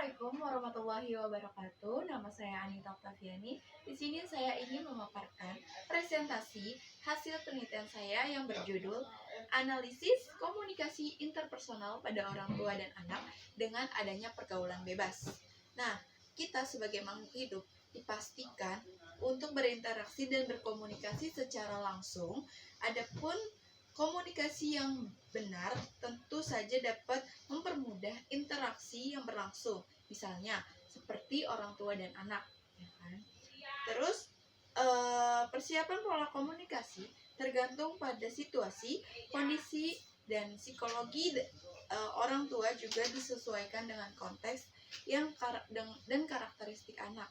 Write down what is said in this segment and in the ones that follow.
Assalamualaikum warahmatullahi wabarakatuh. Nama saya Anita Oktaviani. Di sini saya ingin memaparkan presentasi hasil penelitian saya yang berjudul Analisis Komunikasi Interpersonal pada Orang Tua dan Anak dengan adanya pergaulan bebas. Nah, kita sebagai makhluk hidup dipastikan untuk berinteraksi dan berkomunikasi secara langsung. Adapun komunikasi yang benar tentu saja dapat mempermudah interaksi yang berlangsung, misalnya seperti orang tua dan anak, ya kan? Terus persiapan pola komunikasi tergantung pada situasi, kondisi, dan psikologi orang tua juga disesuaikan dengan konteks dan karakteristik anak.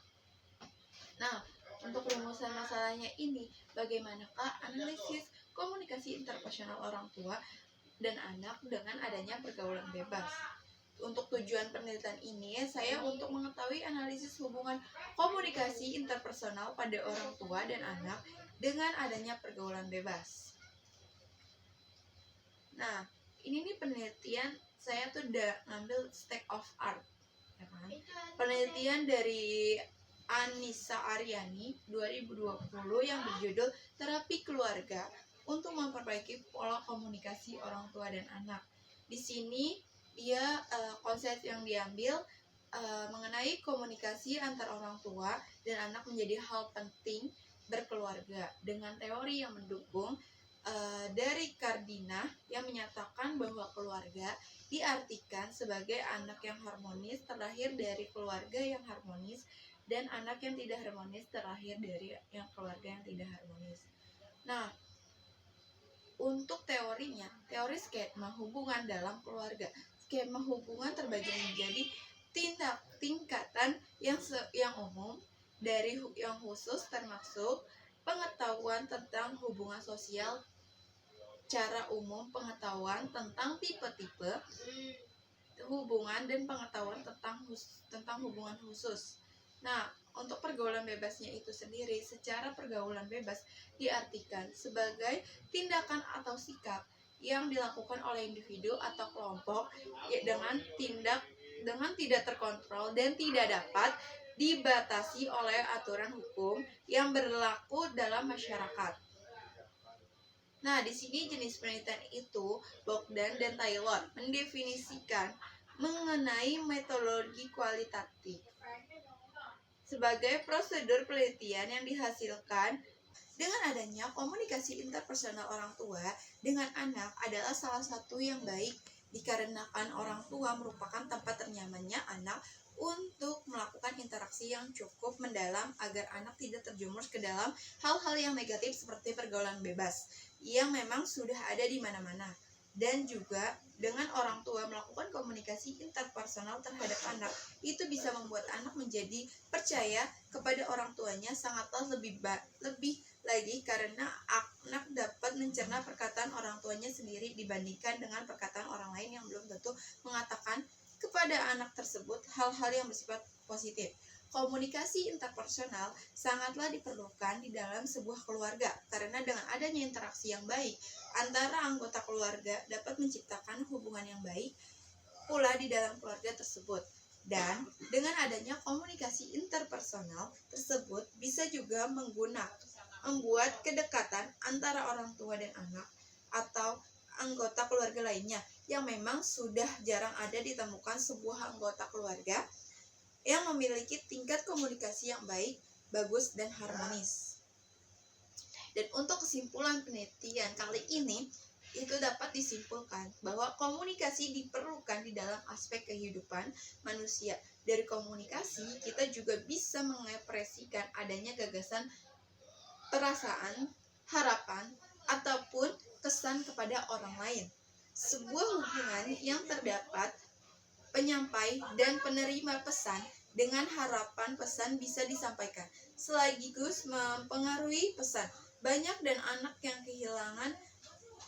Nah, untuk rumusan masalahnya ini, bagaimanakah analisis komunikasi interpersonal orang tua dan anak dengan adanya pergaulan bebas? Untuk tujuan penelitian ini, saya untuk mengetahui analisis hubungan komunikasi interpersonal pada orang tua dan anak dengan adanya pergaulan bebas. Nah, ini nih penelitian saya tuh udah ngambil state of art, ya kan? Penelitian dari Anissa Aryani 2020 yang berjudul Terapi Keluarga untuk memperbaiki pola komunikasi orang tua dan anak. Di sini dia konsep yang diambil mengenai komunikasi antar orang tua dan anak menjadi hal penting berkeluarga dengan teori yang mendukung dari Cardina yang menyatakan bahwa keluarga diartikan sebagai anak yang harmonis terlahir dari keluarga yang harmonis dan anak yang tidak harmonis terlahir dari keluarga yang tidak harmonis. Nah, untuk teorinya, teori skema hubungan dalam keluarga. Skema hubungan terbagi menjadi tingkatan yang umum, dari yang khusus termasuk pengetahuan tentang hubungan sosial, cara umum, pengetahuan tentang tipe-tipe hubungan, dan pengetahuan tentang hubungan khusus. Nah, untuk pergaulan bebasnya itu sendiri, secara pergaulan bebas diartikan sebagai tindakan atau sikap yang dilakukan oleh individu atau kelompok dengan tidak terkontrol dan tidak dapat dibatasi oleh aturan hukum yang berlaku dalam masyarakat. Nah, di sini jenis penelitian itu Bogdan dan Taylor mendefinisikan mengenai metodologi kualitatif sebagai prosedur penelitian yang dihasilkan dengan adanya komunikasi interpersonal orang tua dengan anak adalah salah satu yang baik dikarenakan orang tua merupakan tempat ternyamannya anak untuk melakukan interaksi yang cukup mendalam agar anak tidak terjerumus ke dalam hal-hal yang negatif seperti pergaulan bebas yang memang sudah ada di mana-mana. Dan juga dengan orang tua melakukan komunikasi interpersonal terhadap anak, itu bisa membuat anak menjadi percaya kepada orang tuanya sangatlah lebih lagi karena anak dapat mencerna perkataan orang tuanya sendiri dibandingkan dengan perkataan orang lain yang belum tentu mengatakan kepada anak tersebut hal-hal yang bersifat positif. Komunikasi interpersonal sangatlah diperlukan di dalam sebuah keluarga karena dengan adanya interaksi yang baik antara anggota keluarga dapat menciptakan hubungan yang baik pula di dalam keluarga tersebut. Dan dengan adanya komunikasi interpersonal tersebut bisa juga membuat kedekatan antara orang tua dan anak atau anggota keluarga lainnya yang memang sudah jarang ada ditemukan sebuah anggota keluarga yang memiliki tingkat komunikasi yang baik, bagus, dan harmonis. Dan untuk kesimpulan penelitian kali ini, itu dapat disimpulkan bahwa komunikasi diperlukan di dalam aspek kehidupan manusia. Dari komunikasi, kita juga bisa mengekspresikan adanya gagasan, perasaan, harapan, ataupun kesan kepada orang lain. Sebuah hubungan yang terdapat penyampai dan penerima pesan dengan harapan pesan bisa disampaikan sekaligus mempengaruhi pesan. Banyak dan anak yang kehilangan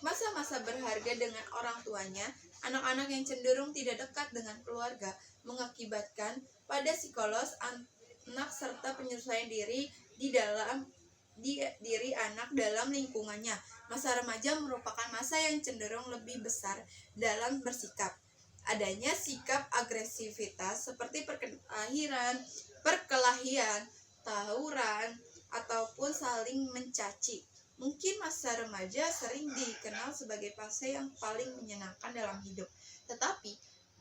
masa-masa berharga dengan orang tuanya, anak-anak yang cenderung tidak dekat dengan keluarga mengakibatkan pada psikolog anak serta penyesuaian diri diri anak dalam lingkungannya. Masa remaja merupakan masa yang cenderung lebih besar dalam bersikap. adanya sikap agresivitas seperti perkelahian, tawuran, ataupun saling mencaci. Mungkin masa remaja sering dikenal sebagai fase yang paling menyenangkan dalam hidup. Tetapi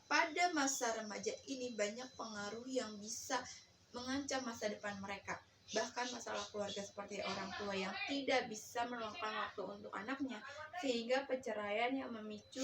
pada masa remaja ini banyak pengaruh yang bisa mengancam masa depan mereka. Bahkan masalah keluarga seperti orang tua yang tidak bisa meluangkan waktu untuk anaknya, sehingga perceraian yang memicu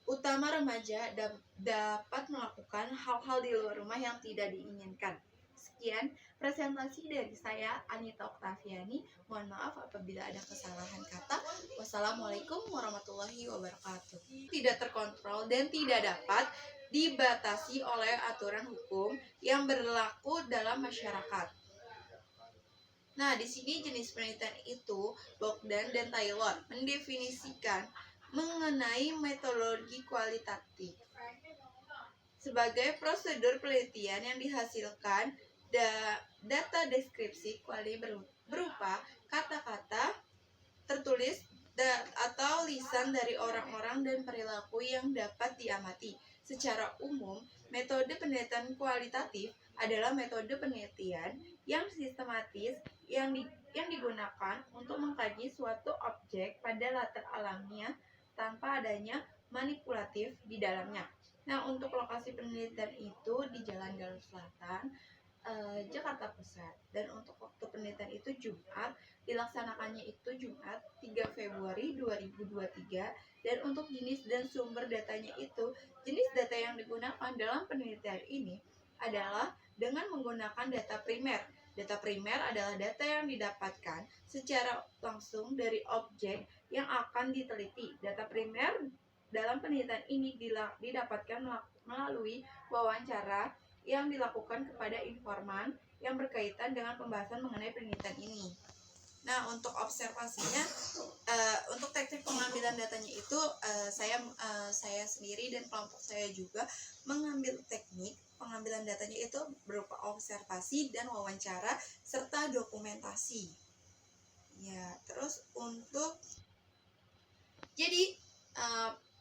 utama remaja dapat melakukan hal-hal di luar rumah yang tidak diinginkan. Sekian presentasi dari saya, Anita Oktaviani. Mohon maaf apabila ada kesalahan kata. Wassalamualaikum warahmatullahi wabarakatuh. Tidak terkontrol dan tidak dapat dibatasi oleh aturan hukum yang berlaku dalam masyarakat. Nah, di sini jenis penelitian itu Bogdan dan Taylor mendefinisikan mengenai metodologi kualitatif sebagai prosedur penelitian yang dihasilkan data deskripsi berupa kata-kata tertulis atau lisan dari orang-orang dan perilaku yang dapat diamati. Secara umum, metode penelitian kualitatif adalah metode penelitian yang sistematis yang digunakan untuk mengkaji suatu objek pada latar alamiah tanpa adanya manipulatif di dalamnya. Nah, untuk lokasi penelitian itu di Jalan Galuh Selatan, Jakarta Pusat. Dan untuk waktu penelitian itu Jumat, dilaksanakannya itu Jumat 3 Februari 2023. Dan untuk jenis dan sumber datanya itu, jenis data yang digunakan dalam penelitian ini adalah dengan menggunakan data primer. Data primer adalah data yang didapatkan secara langsung dari objek yang akan diteliti. Data primer dalam penelitian ini didapatkan melalui wawancara yang dilakukan kepada informan yang berkaitan dengan pembahasan mengenai penelitian ini. Nah, untuk observasinya, untuk teknik pengambilan datanya itu saya sendiri dan kelompok saya juga mengambil teknik pengambilan datanya itu berupa observasi dan wawancara serta dokumentasi. Ya, terus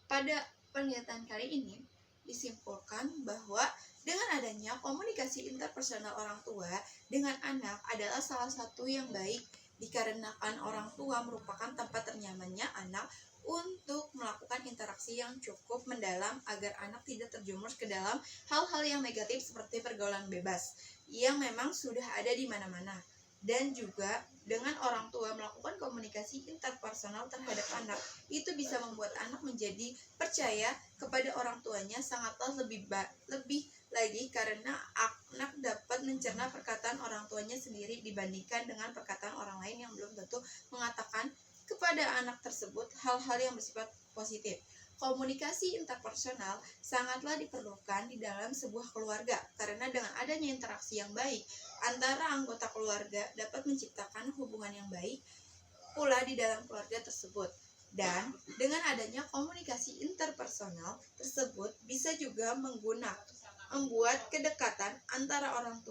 pada penelitian kali ini disimpulkan bahwa dengan adanya komunikasi interpersonal orang tua dengan anak adalah salah satu yang baik, dikarenakan orang tua merupakan tempat ternyamannya anak untuk melakukan interaksi yang cukup mendalam agar anak tidak terjerumus ke dalam hal-hal yang negatif seperti pergaulan bebas yang memang sudah ada di mana-mana. Dan juga dengan orang tua melakukan komunikasi interpersonal terhadap anak, itu bisa membuat anak menjadi percaya kepada orang tuanya sangatlah lebih lagi karena anak dapat mencerna perkataan orang tuanya sendiri dibandingkan dengan perkataan orang lain yang belum tentu mengatakan kepada anak tersebut hal-hal yang bersifat positif. Komunikasi interpersonal sangatlah diperlukan di dalam sebuah keluarga karena dengan adanya interaksi yang baik antara anggota keluarga dapat menciptakan hubungan yang baik pula di dalam keluarga tersebut. Dan dengan adanya komunikasi interpersonal tersebut bisa juga membuat kedekatan antara orang tua